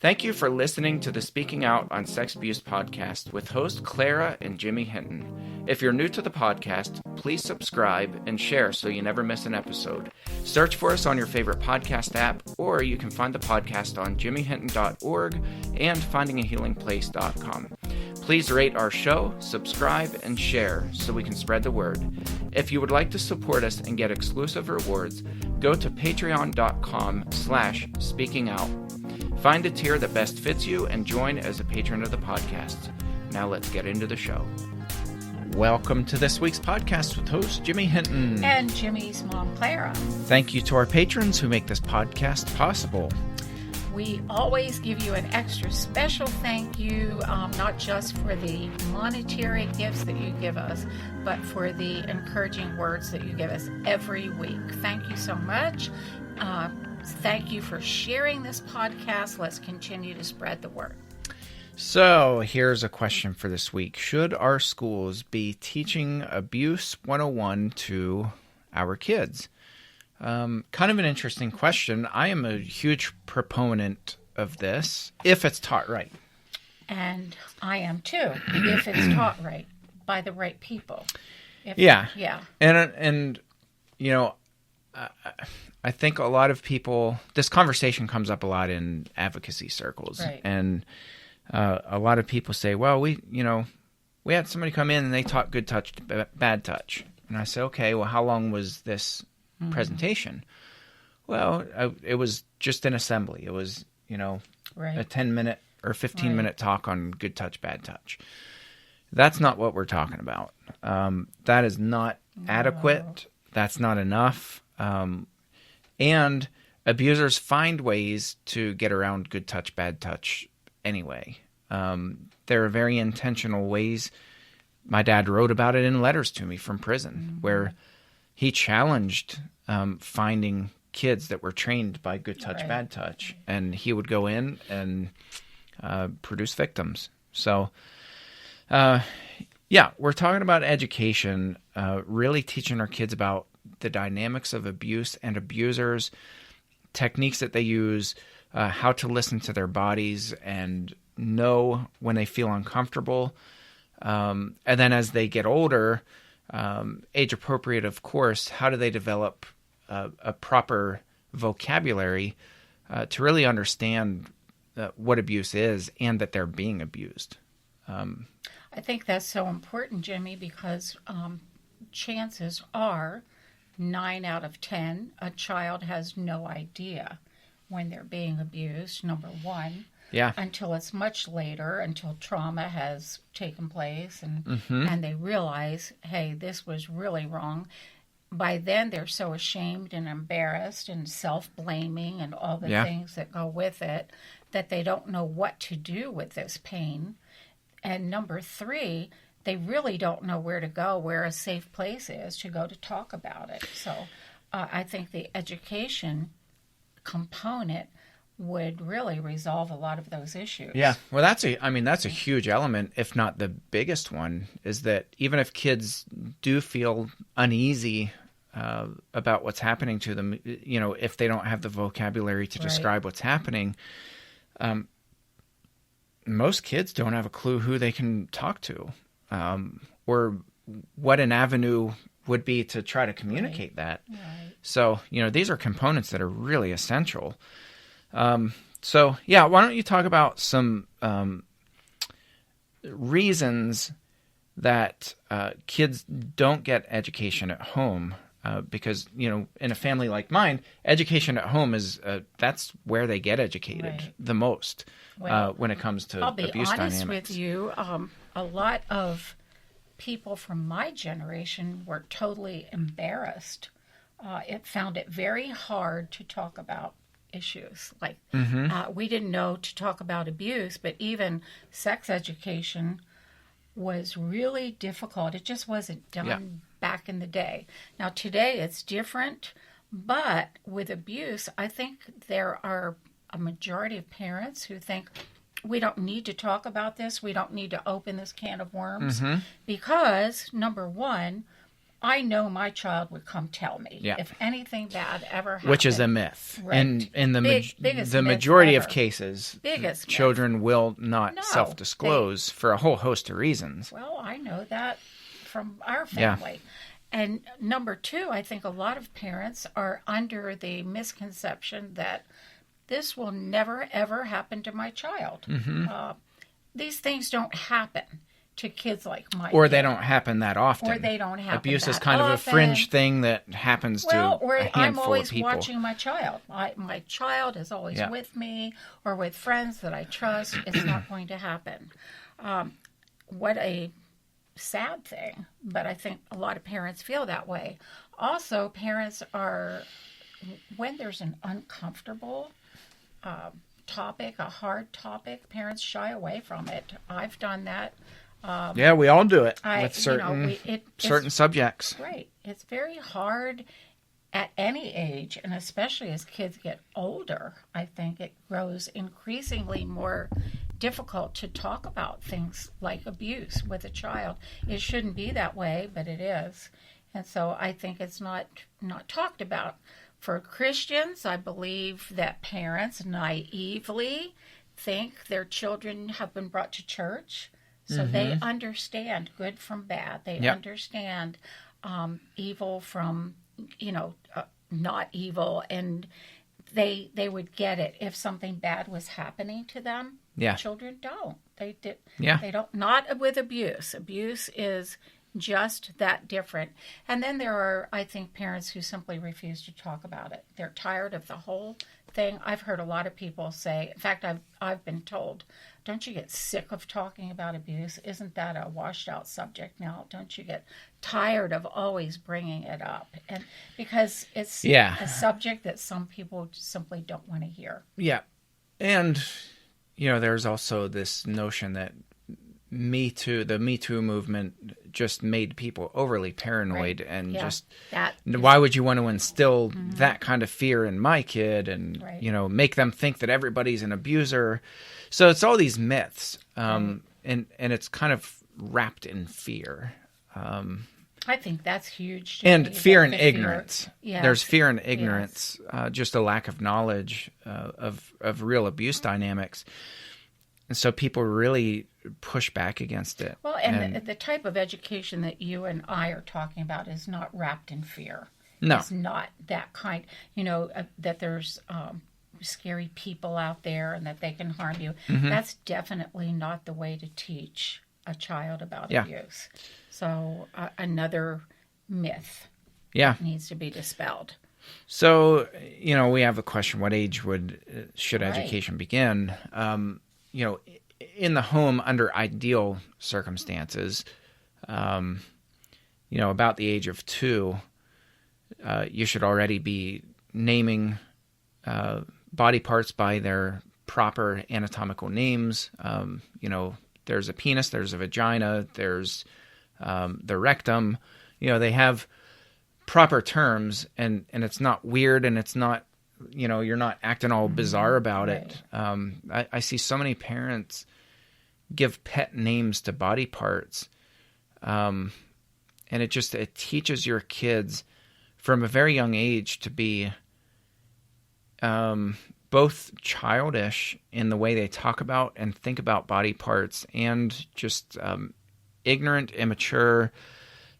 Thank you for listening to the Speaking Out on Sex Abuse podcast with host Clara and Jimmy Hinton. If you're new to the podcast, please subscribe and share so you never miss an episode. Search for us on your favorite podcast app, or you can find the podcast on jimmyhinton.org and findingahealingplace.com. Please rate our show, subscribe, and share so we can spread the word. If you would like to support us and get exclusive rewards, go to patreon.com/speakingout. Find a tier that best fits you and join as a patron of the podcast. Now let's get into the show. Welcome to this week's podcast with host Jimmy Hinton. And Jimmy's mom, Clara. Thank you to our patrons who make this podcast possible. We always give you an extra special thank you, not just for the monetary gifts that you give us, but for the encouraging words that you give us every week. Thank you so much. Thank you for sharing this podcast. Let's continue to spread the word. So here's a question for this week. Should our schools be teaching Abuse 101 to our kids? Kind of an interesting question. I am a huge proponent of this, if it's taught right. And I am too, if it's taught right, by the right people. Yeah. And you know, I think a lot of people, this conversation comes up a lot in advocacy circles. Right. And a lot of people say, well, we had somebody come in and they taught good touch, bad touch. And I say, okay, well, how long was this presentation? Well, it was just an assembly. It was, right. a 10-minute or 15-minute talk on good touch, bad touch. That's not what we're talking about. That is not adequate. That's not enough. And abusers find ways to get around good touch, bad touch anyway. There are very intentional ways. My dad wrote about it in letters to me from prison, where he challenged finding kids that were trained by good touch, bad touch, and he would go in and produce victims. So, we're talking about education, really teaching our kids about the dynamics of abuse and abusers, techniques that they use, how to listen to their bodies and know when they feel uncomfortable. And then as they get older, age appropriate, of course, how do they develop a proper vocabulary to really understand what abuse is and that they're being abused? I think that's so important, Jimmy, because chances are 9 out of 10, a child has no idea when they're being abused, number one. Yeah. Until it's much later, until trauma has taken place and they realize, hey, this was really wrong. By then, they're so ashamed and embarrassed and self-blaming and all the things that go with it that they don't know what to do with this pain. And number 3, they really don't know where to go, where a safe place is to go to talk about it. So I think the education component would really resolve a lot of those issues. Yeah, well, that's a huge element, if not the biggest one, is that even if kids do feel uneasy about what's happening to them, if they don't have the vocabulary to describe what's happening, most kids don't have a clue who they can talk to, or what an avenue would be to try to communicate that. Right. So, these are components that are really essential. Why don't you talk about some reasons that kids don't get education at home? Because, in a family like mine, education at home is that's where they get educated the most when it comes to abuse dynamics. I'll be honest with you, a lot of people from my generation were totally embarrassed. It found it very hard to talk about issues. Like, we didn't know to talk about abuse, but even sex education was really difficult. It just wasn't done back in the day. Now, today it's different, but with abuse, I think there are a majority of parents who think, we don't need to talk about this. We don't need to open this can of worms because, number one, I know my child would come tell me Yeah. if anything bad ever happened. Which is a myth. Right. And in the Biggest the myth majority of ever. cases, Biggest myth. children will not No, self-disclose for a whole host of reasons. Well, I know that from our family. And number two, I think a lot of parents are under the misconception that this will never, ever happen to my child. These things don't happen to kids like my Or kid. they don't happen that often. Or they don't happen Abuse is that kind of a often. fringe thing that happens to Or a I'm handful always of people. watching my child. My child is always Yeah. with me or with friends that I trust. It's not going to happen. What a sad thing, but I think a lot of parents feel that way. Also, parents are, when there's an uncomfortable topic, a hard topic, parents shy away from it. I've done that. Yeah, we all do it with you know, certain subjects. Right. It's very hard at any age, and especially as kids get older. I think it grows increasingly more difficult to talk about things like abuse with a child. It shouldn't be that way, but it is. And so I think it's not talked about. For Christians, I believe that parents naively think their children have been brought to church. So they understand good from bad. They understand evil from, not evil. And they would get it if something bad was happening to them. Yeah. Children don't. They don't. Not with abuse. Abuse is just that different. And then there are, I think, parents who simply refuse to talk about it. They're tired of the whole thing. I've heard a lot of people say, in fact, I've been told, don't you get sick of talking about abuse? Isn't that a washed out subject now? Don't you get tired of always bringing it up? And because it's a subject that some people simply don't want to hear. Yeah. And, there's also this notion that the Me Too movement just made people overly paranoid and why would you want to instill that kind of fear in my kid and, make them think that everybody's an abuser. So it's all these myths, and it's kind of wrapped in fear. I think that's huge. And fear and ignorance. Yes. There's fear and ignorance, just a lack of knowledge of real abuse dynamics. And so people really push back against it. Well, and the type of education that you and I are talking about is not wrapped in fear. No. It's not that kind, that there's scary people out there and that they can harm you. That's definitely not the way to teach a child about abuse. So another myth needs to be dispelled. So, we have the question, what age should education begin? In the home under ideal circumstances, about the age of 2, you should already be naming body parts by their proper anatomical names. There's a penis, there's a vagina, there's the rectum. They have proper terms, and it's not weird, and it's not, you're not acting all bizarre about it. I see so many parents give pet names to body parts, and it teaches your kids from a very young age to be both childish in the way they talk about and think about body parts, and just ignorant, immature,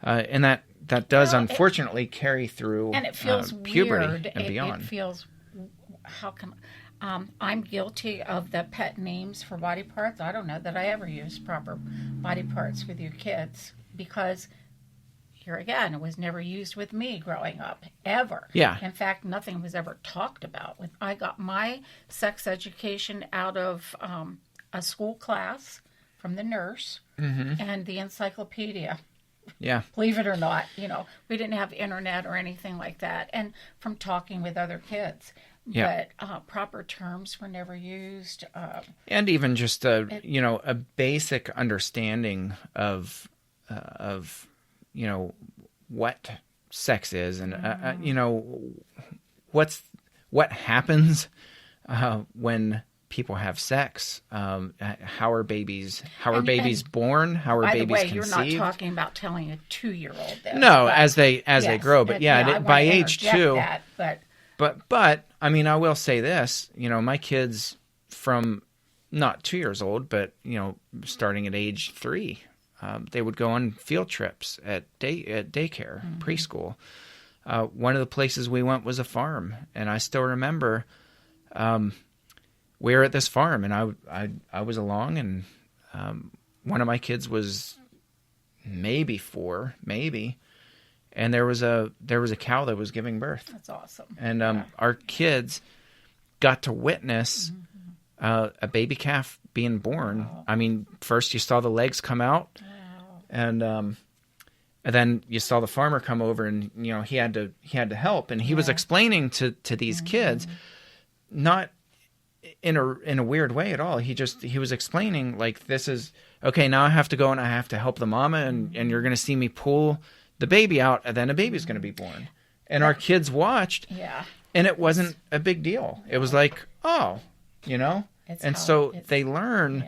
and that does unfortunately carry through and it feels puberty weird. and beyond. It feels, how come? I'm guilty of the pet names for body parts. I don't know that I ever used proper body parts with your kids because, here again, it was never used with me growing up, ever. Yeah. In fact, nothing was ever talked about. I got my sex education out of a school class from the nurse and the encyclopedia. Yeah. Believe it or not, we didn't have internet or anything like that. And from talking with other kids. Yeah. But proper terms were never used. And even just a basic understanding of what sex is and what happens when people have sex. How are babies born? How are by babies the way, conceived? You're not talking about telling a 2-year-old this. No, but, as they grow. But I by wanna age interject 2. That, But I mean, I will say this. My kids from not 2 years old, but starting at age 3, they would go on field trips at daycare, preschool. One of the places we went was a farm, and I still remember we were at this farm, and I was along, and one of my kids was maybe 4, and there was a cow that was giving birth. That's awesome. And our kids got to witness a baby calf being born. Wow. I mean, first you saw the legs come out, and then you saw the farmer come over, and he had to help, and he was explaining to these kids, not in a weird way at all. He was explaining, like, this is okay. Now I have to go and I have to help the mama, and you're going to see me pull the baby out, and then a baby's going to be born. And our kids watched, and it wasn't a big deal. It was like, oh, and so they learn.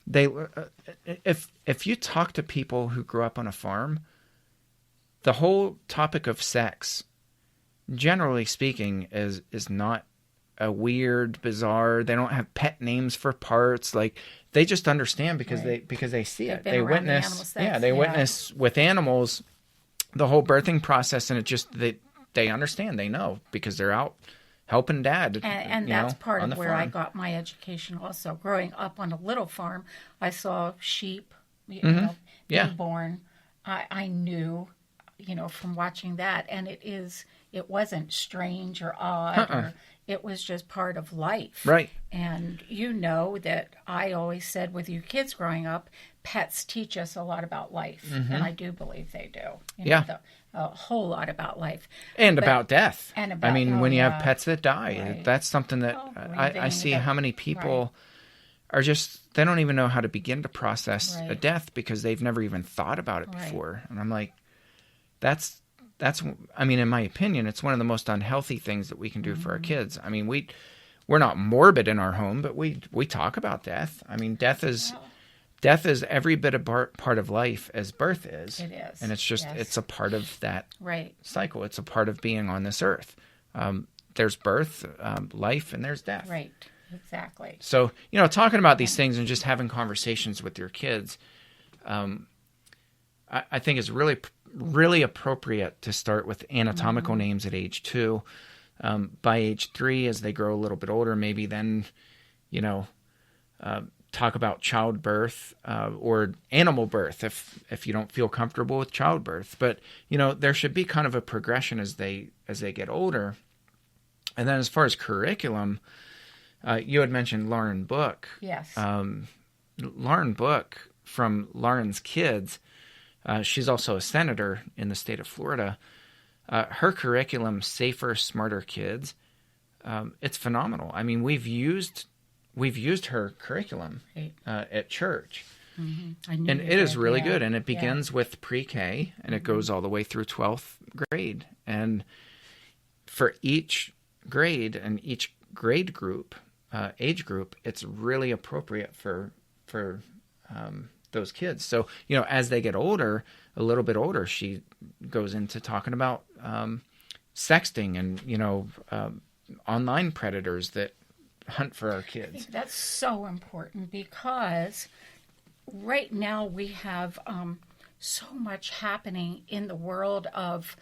If you talk to people who grew up on a farm, the whole topic of sex, generally speaking, is not a weird, bizarre. They don't have pet names for parts. Like, they just understand because they see it. They witness. They witness with animals the whole birthing process, and it just they understand. They know because they're out helping dad. And that's part of where I got my education also. Growing up on a little farm, I saw sheep, being born. I knew, from watching that, and it wasn't strange or odd. Or, it was just part of life. Right. And that I always said with you kids growing up, pets teach us a lot about life. And I do believe they do. A whole lot about life. And about death. And about, when you have pets that die, that's something that I see how many people are just, they don't even know how to begin to process a death because they've never even thought about it before. And I'm like, that's in my opinion, it's one of the most unhealthy things that we can do for our kids. I mean, we're not morbid in our home, but we talk about death. I mean, death is every bit a part of life as birth is. It is. And it's just, it's a part of that cycle. It's a part of being on this earth. There's birth, life, and there's death. Right. Exactly. So, talking about these things and just having conversations with your kids, I think is really, really appropriate to start with anatomical names at age 2. By age 3, as they grow a little bit older, maybe then, talk about childbirth or animal birth if you don't feel comfortable with childbirth. But there should be kind of a progression as they get older. And then as far as curriculum, you had mentioned Lauren Book. Yes. Lauren Book from Lauren's Kids. She's also a senator in the state of Florida. Her curriculum, Safer, Smarter Kids, it's phenomenal. I mean, we've used her curriculum at church, and it is really good. And it begins with pre-K, and it goes all the way through 12th grade. And for each grade and each grade group, age group, it's really appropriate for those kids. So, as they get older, a little bit older, she goes into talking about sexting and, online predators that hunt for our kids. That's so important because right now we have so much happening in the world of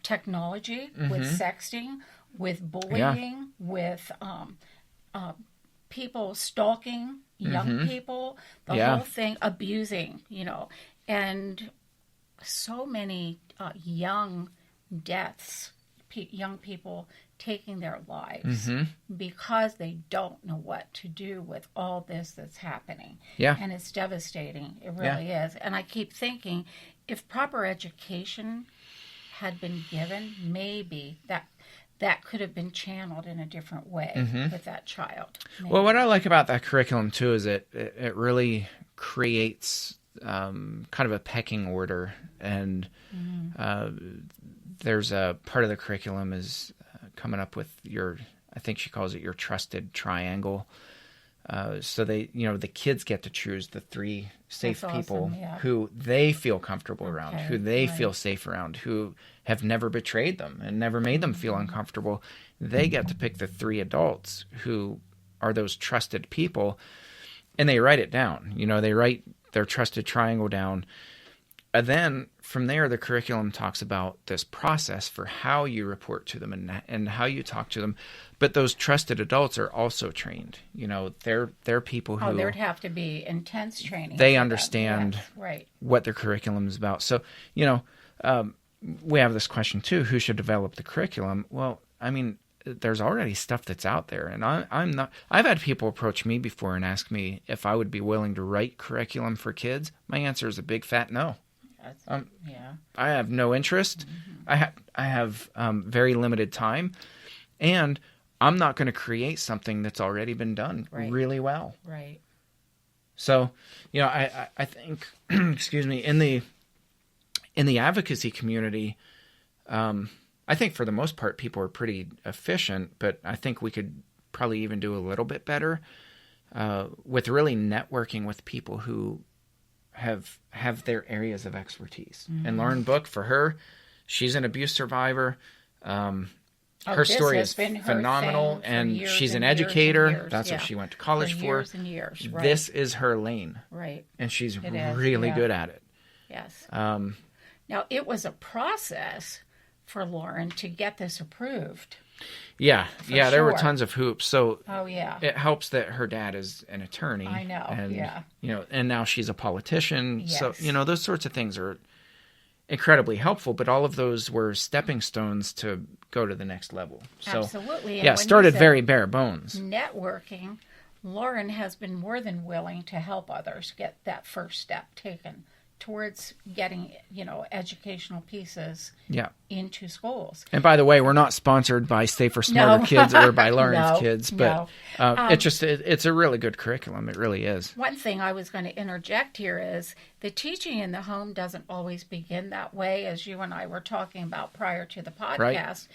technology with sexting, with bullying, with people stalking young people, the whole thing, abusing, and so many young deaths, young people taking their lives because they don't know what to do with all this that's happening. Yeah. And it's devastating. It really is. And I keep thinking, if proper education had been given, maybe that could have been channeled in a different way with that child. Maybe. Well, what I like about that curriculum, too, is it really creates kind of a pecking order. And there's a part of the curriculum is coming up with I think she calls it your trusted triangle. So they, the kids get to choose the 3 safe That's people awesome, yeah. who they feel comfortable around, Okay, who they right. feel safe around, who have never betrayed them and never made them feel uncomfortable. They get to pick the 3 adults who are those trusted people, and they write it down. They write their trusted triangle down. And then from there, the curriculum talks about this process for how you report to them and how you talk to them. But those trusted adults are also trained. They're people who there'd have to be intense training. they for understand that. Yes, right. what their curriculum is about. So, we have this question too: who should develop the curriculum? Well, I mean, there's already stuff that's out there, and I'm not. I've had people approach me before and ask me if I would be willing to write curriculum for kids. My answer is a big fat no. Yeah. I have no interest. I have very limited time, and I'm not going to create something that's already been done really well. Right. So, I think, excuse me, in the advocacy community, I think for the most part people are pretty efficient, but I think we could probably even do a little bit better with really networking with people who have their areas of expertise. And Lauren Book, for her, she's an abuse survivor. Her story is phenomenal, and she's an educator. That's what she went to college for. Years and years. Right. This is her lane. Right. And she's really good at it. Yes. Now, it was a process for Lauren to get this approved. Yeah. For there were sure. tons of hoops. So it helps that her dad is an attorney. I know. And, and now she's a politician. Yes. So, those sorts of things are incredibly helpful, but all of those were stepping stones to go to the next level. So, absolutely. And started very bare bones. Networking, Lauren has been more than willing to help others get that first step taken towards getting, educational pieces into schools. And by the way, we're not sponsored by Safer Smarter Kids or by Lauren's Kids, but it's a really good curriculum. It really is. One thing I was going to interject here is the teaching in the home doesn't always begin that way, as you and I were talking about prior to the podcast. Right.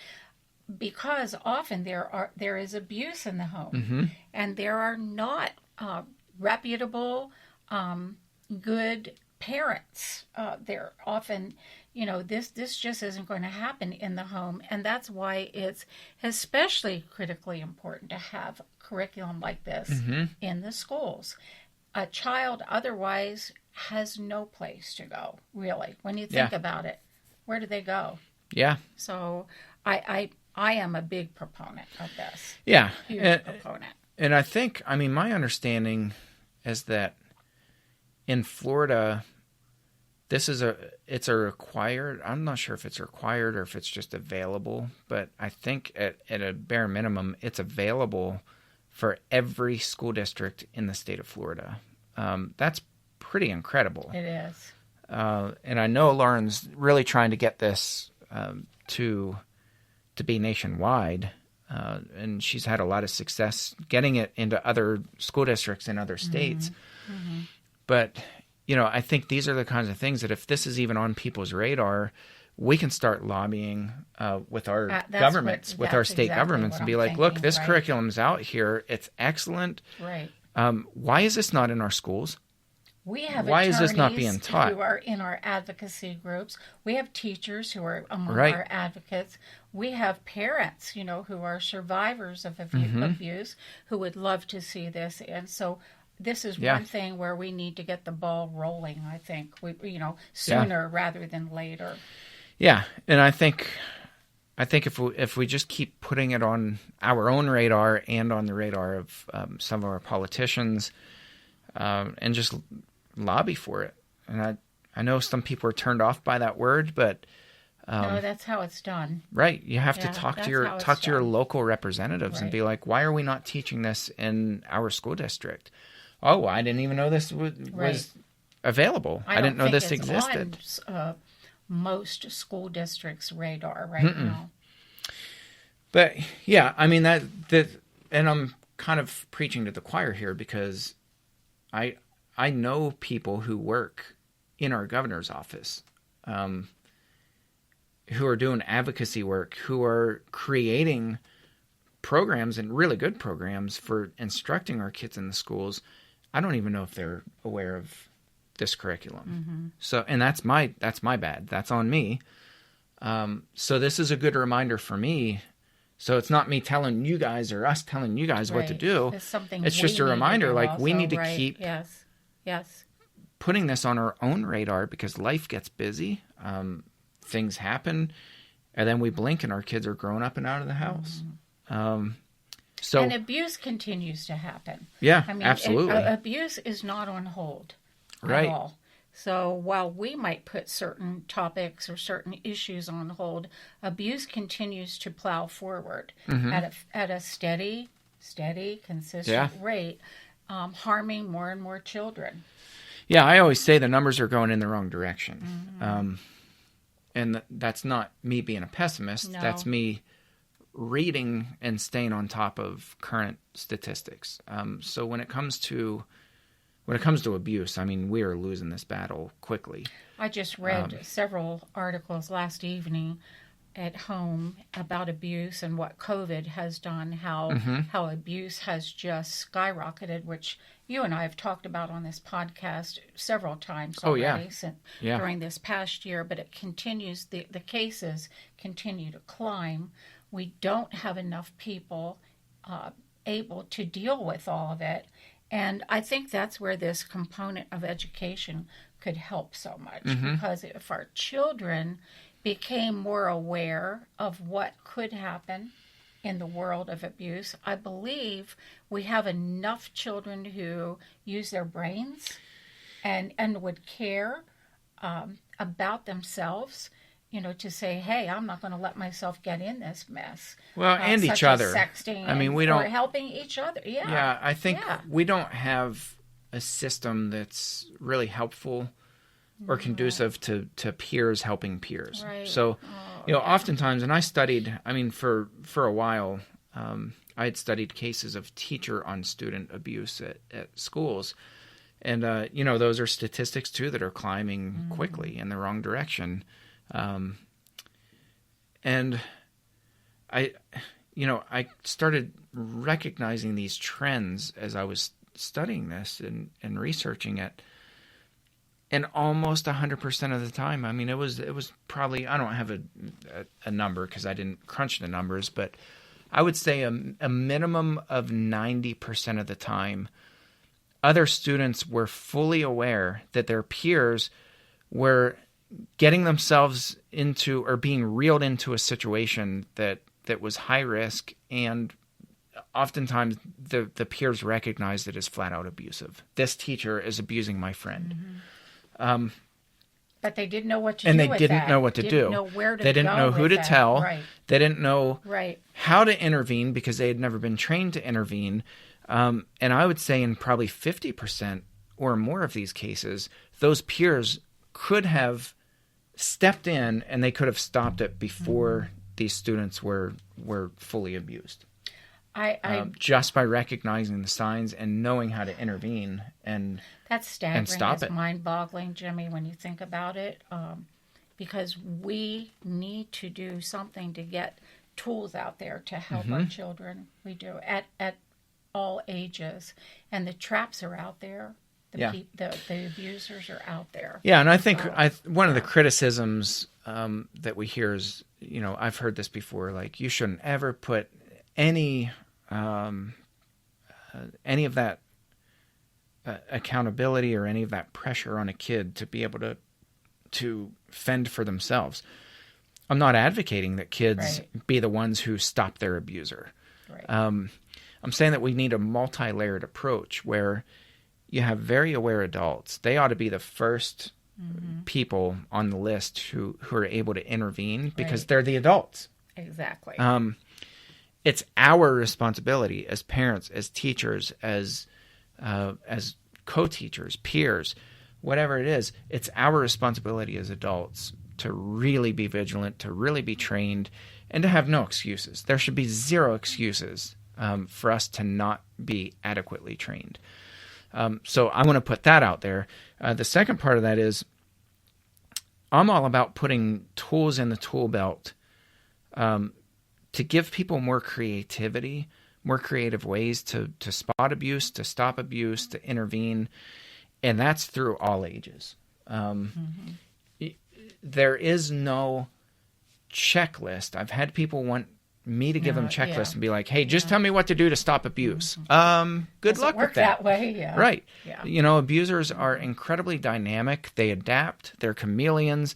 Because often there is abuse in the home, and there are not reputable, good parents. They're often, this just isn't going to happen in the home, and that's why it's especially critically important to have curriculum like this in the schools. A child otherwise has no place to go, really. When you think about it, where do they go? Yeah. So I am a big proponent of this. Yeah. Huge proponent. And I think, my understanding is that in Florida, it's a required, I'm not sure if it's required or if it's just available, but I think at a bare minimum, it's available for every school district in the state of Florida. That's pretty incredible. It is. And I know Lauren's really trying to get this to be nationwide, and she's had a lot of success getting it into other school districts in other states. But, I think these are the kinds of things that if this is even on people's radar, we can start lobbying with our governments, with our state governments, and be like, look, this curriculum's out here. It's excellent. Right. Why is this not in our schools? We have Why is this not being taught? Who are in our advocacy groups. We have teachers who are among our advocates. We have parents, who are survivors of abuse, who would love to see this. And so this is one thing where we need to get the ball rolling, I think, sooner rather than later. Yeah, and I think if we just keep putting it on our own radar and on the radar of some of our politicians, and just lobby for it. And I know some people are turned off by that word, but no, that's how it's done. Right, you have to talk to your local representatives and be like, why are we not teaching this in our school district? Oh, I didn't even know this was available. I didn't know this existed. On, most school districts' radar right now. But yeah, that, and I'm kind of preaching to the choir here because I know people who work in our governor's office, who are doing advocacy work, who are creating programs and really good programs for instructing our kids in the schools, I don't even know if they're aware of this curriculum. So, and that's my bad. That's on me. So this is a good reminder for me. So it's not me telling you guys or us telling you guys what to do. It's just a reminder, like we need to keep putting this on our own radar because life gets busy. Things happen, and then we blink and our kids are grown up and out of the house. And abuse continues to happen. Yeah, I mean, absolutely. Abuse is not on hold at all. So while we might put certain topics or certain issues on hold, abuse continues to plow forward at a steady, consistent rate, harming more and more children. Yeah, I always say the numbers are going in the wrong direction. And that's not me being a pessimist. No. That's me reading and staying on top of current statistics. So when it comes to abuse, I mean, we are losing this battle quickly. I just read several articles last evening at home about abuse and what COVID has done, how abuse has just skyrocketed, which you and I have talked about on this podcast several times already during this past year, but it continues, the cases continue to climb. We don't have enough people able to deal with all of it. And I think that's where this component of education could help so much, because if our children became more aware of what could happen in the world of abuse, I believe we have enough children who use their brains and would care about themselves, to say, hey, I'm not going to let myself get in this mess. Well, and each other. Sexting, I mean, we don't. Or helping each other. Yeah. Yeah, I think we don't have a system that's really helpful or conducive to peers helping peers. Right. So, oftentimes, and I studied, I mean, for a while, I had studied cases of teacher on student abuse at schools. And, those are statistics, too, that are climbing quickly in the wrong direction. And I started recognizing these trends as I was studying this and researching it. And almost 100% of the time, I mean, it was probably, I don't have a number because I didn't crunch the numbers, but I would say a minimum of 90% of the time, other students were fully aware that their peers were getting themselves into or being reeled into a situation that was high risk, and oftentimes the peers recognized it as flat out abusive. This teacher is abusing my friend. But they didn't know what to do. And they didn't know what to do. Didn't know where to go. They didn't know who to tell. Right. They didn't know how to intervene because they had never been trained to intervene. And I would say in probably 50% or more of these cases, those peers could have stepped in and they could have stopped it before these students were fully abused. Just by recognizing the signs and knowing how to intervene and that's staggering. Stop it's mind-boggling, Jimmy, when you think about it, because we need to do something to get tools out there to help our children. We do at all ages, and the traps are out there. The abusers are out there. Yeah, and I think one of the criticisms that we hear is, I've heard this before, like you shouldn't ever put any of that accountability or any of that pressure on a kid to be able to fend for themselves. I'm not advocating that kids be the ones who stop their abuser. Right. I'm saying that we need a multi-layered approach where you have very aware adults. They ought to be the first people on the list who are able to intervene because they're the adults. Exactly. It's our responsibility as parents, as teachers, as co-teachers, peers, whatever it is. It's our responsibility as adults to really be vigilant, to really be trained, and to have no excuses. There should be zero excuses for us to not be adequately trained. So I want to put that out there. The second part of that is I'm all about putting tools in the tool belt to give people more creativity, more creative ways to spot abuse, to stop abuse, to intervene. And that's through all ages. There is no checklist. I've had people want me to give them checklists and be like, hey, just tell me what to do to stop abuse. Good luck with that. Way? Yeah. Right. Yeah. You know, abusers are incredibly dynamic. They adapt. They're chameleons.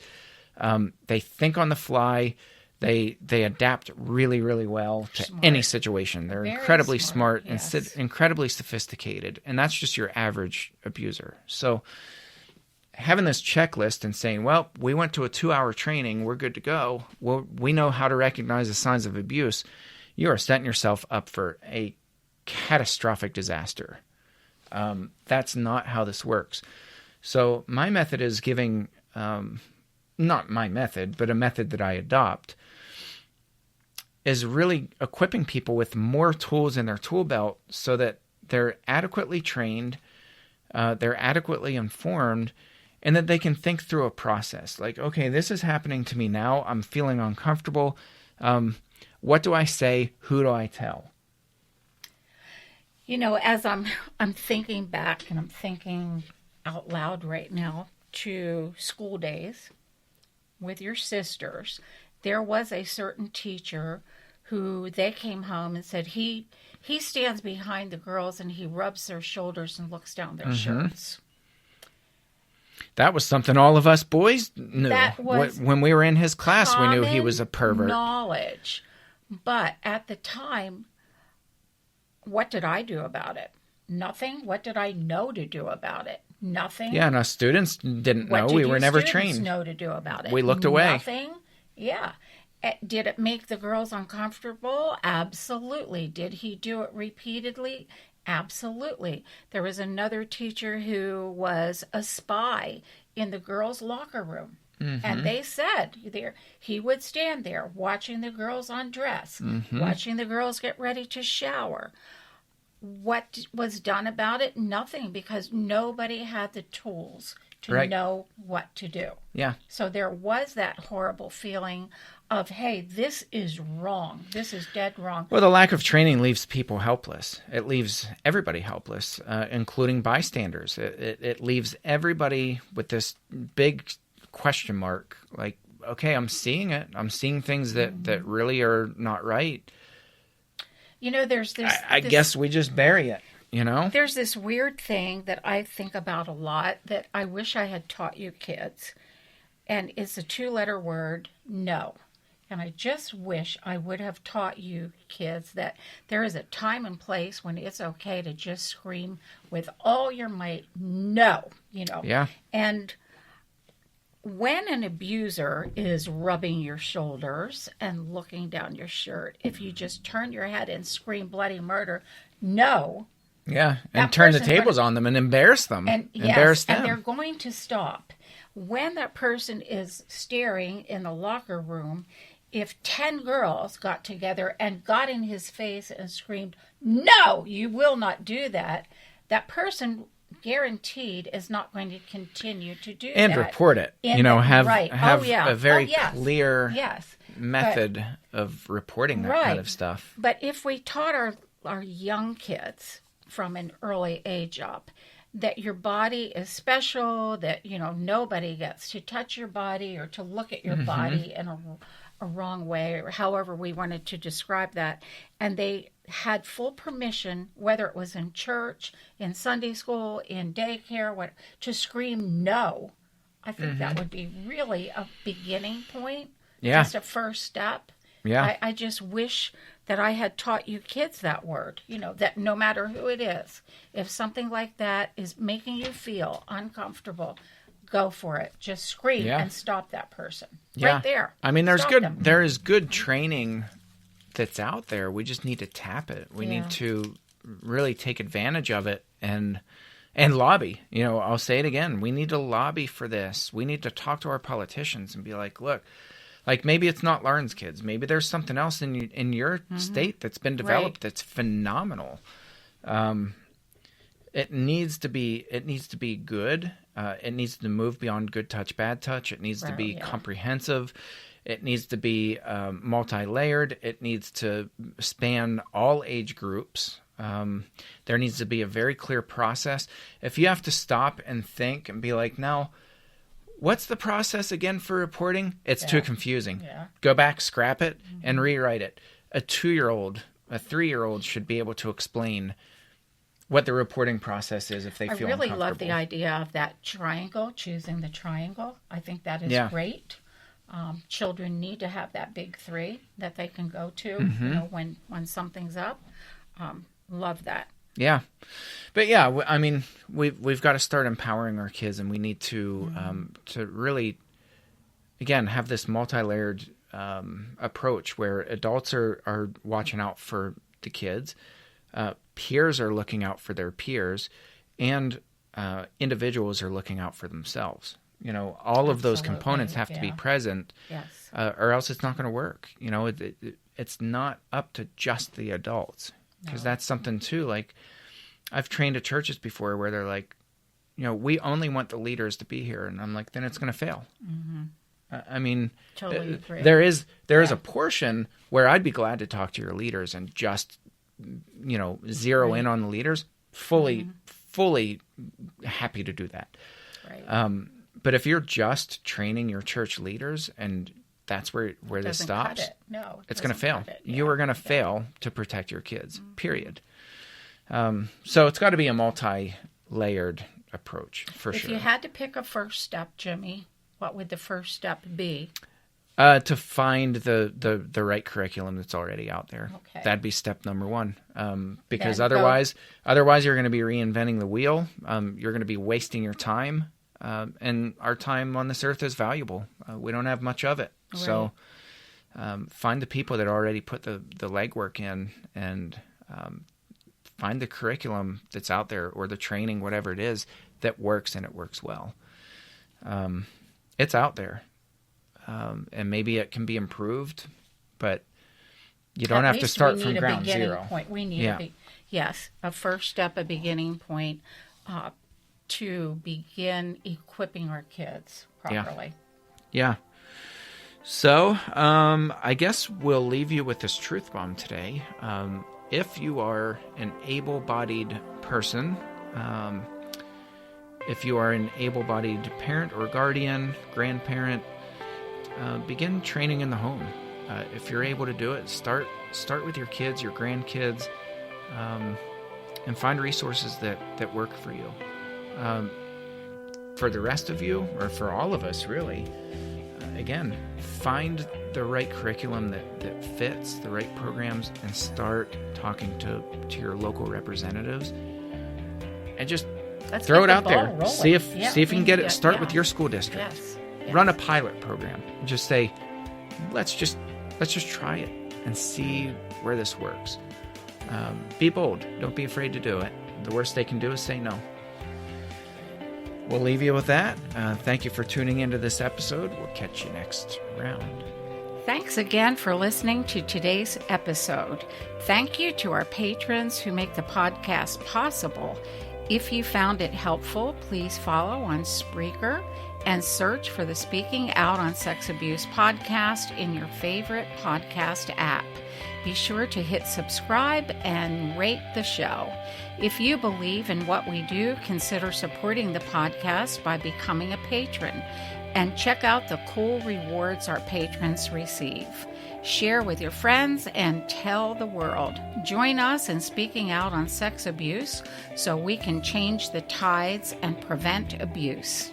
They think on the fly. They adapt really, really well to any situation. They're Very incredibly smart yes. and incredibly sophisticated. And that's just your average abuser. So having this checklist and saying, well, we went to a 2-hour training, we're good to go. Well, we know how to recognize the signs of abuse. You are setting yourself up for a catastrophic disaster. That's not how this works. So my method is giving, not my method, but a method that I adopt, is really equipping people with more tools in their tool belt so that they're adequately trained, they're adequately informed, and that they can think through a process. Like, okay, this is happening to me now. I'm feeling uncomfortable. What do I say? Who do I tell? You know, as I'm thinking back, and I'm thinking out loud right now to school days with your sisters, there was a certain teacher who they came home and said he stands behind the girls and he rubs their shoulders and looks down their shirts. That was something all of us boys knew. That was when we were in his class, we knew he was a pervert. Knowledge. But at the time, what did I do about it? Nothing. What did I know to do about it? Nothing. Yeah, and us students didn't know. We were never trained. What did know to do about it? We looked away. Nothing. Yeah. Did it make the girls uncomfortable? Absolutely. Did he do it repeatedly? Absolutely. There was another teacher who was a spy in the girls' locker room. And they said there he would stand there watching the girls undress, watching the girls get ready to shower. What was done about it? Nothing, because nobody had the tools to know what to do. Yeah. So there was that horrible feeling of, hey, this is wrong. This is dead wrong. Well, the lack of training leaves people helpless. It leaves everybody helpless, including bystanders. It leaves everybody with this big question mark. Like, okay, I'm seeing it. I'm seeing things that really are not right. You know, there's this... I guess we just bury it, you know? There's this weird thing that I think about a lot that I wish I had taught you kids. And it's a 2-letter word, no. And I just wish I would have taught you kids that there is a time and place when it's okay to just scream with all your might, no, you know. Yeah. And when an abuser is rubbing your shoulders and looking down your shirt, if you just turn your head and scream bloody murder, no. Yeah, and turn the tables on them and embarrass them. Embarrass them. And they're going to stop. When that person is staring in the locker room, if 10 girls got together and got in his face and screamed, no, you will not do that, that person guaranteed is not going to continue to do and that. And report it. Have a very clear method of reporting that kind of stuff. But if we taught our young kids from an early age up that your body is special, that, you know, nobody gets to touch your body or to look at your body in a wrong way, or however we wanted to describe that, and they had full permission, whether it was in church, in Sunday school, in daycare, to scream no. I think that would be really a beginning point, just a first step. Yeah. I just wish that I had taught you kids that word, you know, that no matter who it is, if something like that is making you feel uncomfortable, go for it. Just scream and stop that person. Yeah. Right there. I mean, there is good training that's out there. We just need to tap it. We need to really take advantage of it and lobby. You know, I'll say it again. We need to lobby for this. We need to talk to our politicians and be like, look, like maybe it's not Lauren's kids. Maybe there's something else in your state that's been developed that's phenomenal. It needs to be good. It needs to move beyond good touch, bad touch. It needs to be comprehensive. It needs to be multi-layered. It needs to span all age groups. There needs to be a very clear process. If you have to stop and think and be like, now, what's the process again for reporting? It's too confusing. Yeah. Go back, scrap it, and rewrite it. A 2-year-old, a 3-year-old should be able to explain what the reporting process is if they feel I really uncomfortable. love the idea of that triangle, choosing the triangle. I think that is great. Children need to have that big 3 that they can go to when something's up. Love that. Yeah. But yeah, I mean, we've got to start empowering our kids, and we need to really, again, have this multi-layered approach where adults are watching out for the kids, peers are looking out for their peers, and individuals are looking out for themselves. All of those components have to be present, yes, or else it's not going to work. It's not up to just the adults, because that's something too. Like, I've trained at churches before where they're like, we only want the leaders to be here, and I'm like, then it's going to fail. Mm-hmm. I mean, totally agree. There is a portion where I'd be glad to talk to your leaders and just zero in on the leaders. Fully happy to do that. Right. But if you're just training your church leaders and that's where this stops, it's going to fail. You are going to fail to protect your kids, period. So it's got to be a multi-layered approach, for sure. If you had to pick a first step, Jimmy, what would the first step be? To find the right curriculum that's already out there. Okay. That'd be step number 1. Because otherwise you're going to be reinventing the wheel. You're going to be wasting your time. And our time on this earth is valuable. We don't have much of it. Right. So find the people that already put the legwork in, and find the curriculum that's out there, or the training, whatever it is, that works, and it works well. It's out there. And maybe it can be improved, but you don't have to start from ground zero. We need a first step, a beginning point, to begin equipping our kids properly. Yeah. So, I guess we'll leave you with this truth bomb today. If you are an able-bodied person, if you are an able-bodied parent or guardian, grandparent, begin training in the home. If you're able to do it, start with your kids, your grandkids, and find resources that work for you. For the rest of you, or for all of us, really, again, find the right curriculum that fits, the right programs, and start talking to your local representatives, and just throw it out there. Rolling. See if you can get it. Start with your school district. Yes. Run a pilot program. Just say, let's just try it and see where this works. Be bold. Don't be afraid to do it. The worst they can do is say no. We'll leave you with that. Thank you for tuning into this episode. We'll catch you next round. Thanks again for listening to today's episode. Thank you to our patrons who make the podcast possible. If you found it helpful, please follow on Spreaker and search for the Speaking Out on Sex Abuse podcast in your favorite podcast app. Be sure to hit subscribe and rate the show. If you believe in what we do, consider supporting the podcast by becoming a patron, and check out the cool rewards our patrons receive. Share with your friends and tell the world. Join us in speaking out on sex abuse so we can change the tides and prevent abuse.